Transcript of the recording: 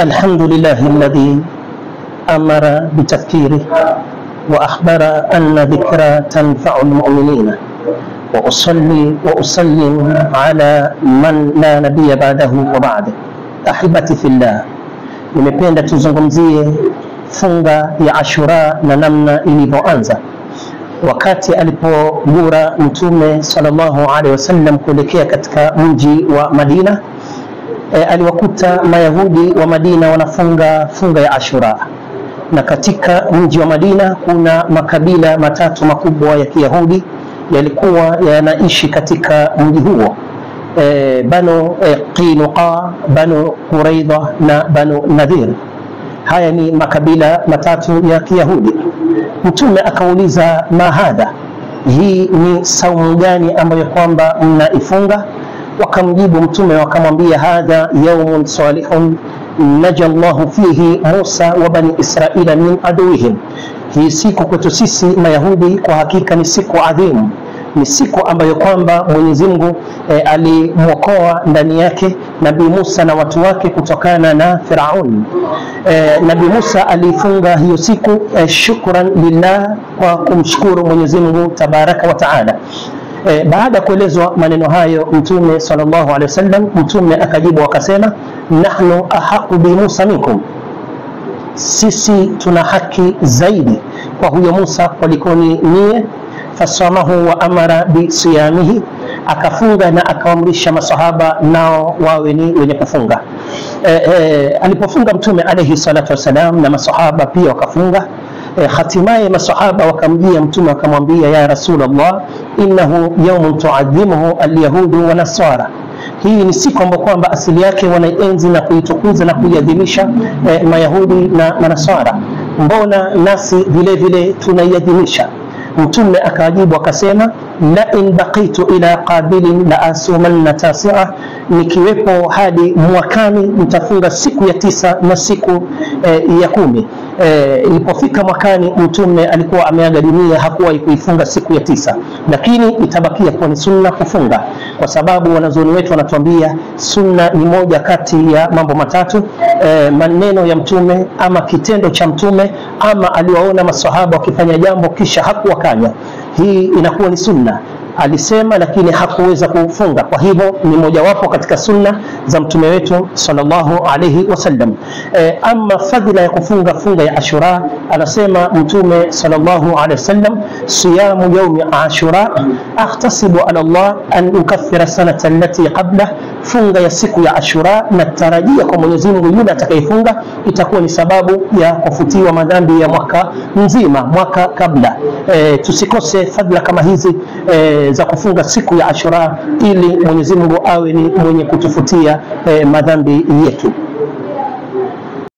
الحمد لله الذي أمر بتذكيره وأخبر أن ذكرى تنفع المؤمنين، وأصلي وأسلم على من لا نبي بعده وبعده. أحبتي في الله, nimependa tuzungumzie funga ya Ashura na namna ilivyoanza. Wakati alipogura Mtume sallallahu alaihi wasallam kuelekea katika mji wa Madina, aliwakuta Mayahudi wa Madina wanafunga funga ya Ashura. Na katika mji wa Madina kuna makabila matatu makubwa ya Kiyahudi yalikuwa yanaishi katika mji huo, Banu Qinuqa, Banu Quraidha na Banu Nadir. Haya ni makabila matatu ya Kiyahudi. Mtume akauliza, mahadha, hii ni saumu gani ambayo kwamba mnaifunga? Wakamjibu Mtume wakamwambia, hadha yaumun salihun naja Allahu fihi Musa wa bani Israila min aduwihim. Hii siku kwetu sisi Mayahudi kwa hakika ni siku adhimu, ni siku ambayo kwamba Mwenyezi Mungu alimwokoa ndani yake Nabii Musa na watu wake kutokana na Firaun. Nabii Musa alifunga hiyo siku shukran lillah, kwa kumshukuru Mwenyezi Mungu tabaraka wa taala. Baada ya kuelezwa maneno hayo Mtume sallallahu alaihi wasallam, Mtume akajibu akasema, nahnu ahaqu bi Musa minkum, sisi tuna haki zaidi kwa huyo Musa kulikoni nyie. Fasamahu wa amara bi siyamihi, akafunga na akaamrisha masahaba nao wawe ni wenye kufunga. Alipofunga Mtume alayhi salatu wasalam na masahaba pia wakafunga. Hatimaye masahaba wakamjia Mtume wakamwambia, ya Rasulullah, innahu yawmun tu'adhimuhu alyahudu wa nasara. Hii ni siku ambayo kwamba asili yake wanaienzi na kuitukuza na kuiadhimisha Mayahudi na Manasara, mbona nasi vile vile tunaiadhimisha? Mtume akajibu akasema, la in baqitu ila qabilin la asumanna tasi'a, nikiwepo hadi mwakani nitafunga siku ya 9 na siku ya 10. Ilipofika mwakani Mtume alikuwa ameaga dunia, hakuwa kuifunga siku ya 9, lakini itabakia kuwa ni sunna kufunga, kwa sababu wanazuoni wetu wanatuambia sunna ni moja kati ya mambo matatu: maneno ya Mtume, ama kitendo cha Mtume, ama aliwaona masahaba wakifanya jambo kisha hakuwakanya. Hii inakuwa ni sunna. Alisema lakini hakuweza kufunga, kwa hivyo ni mojawapo katika sunna za Mtume wetu sallallahu alayhi wasallam. Ama fadhila ya kufunga funga ya Ashura, anasema Mtume sallallahu alayhi wasallam, siyamu yawmi Ashura ahtasibu ala Allah an ukaffira sanata allati qabla, funga ya siku ya Ashura na tarajia kwa Mwenyezi Mungu yule atakayefunga itakuwa ni sababu ya kufutiwa madhambi ya mwaka mzima, mwaka kabla. Tusikose fadhila kama hizi za kufunga siku ya Ashura, ili Mwenyezi Mungu awe ni mwenye kutufutia madhambi yetu.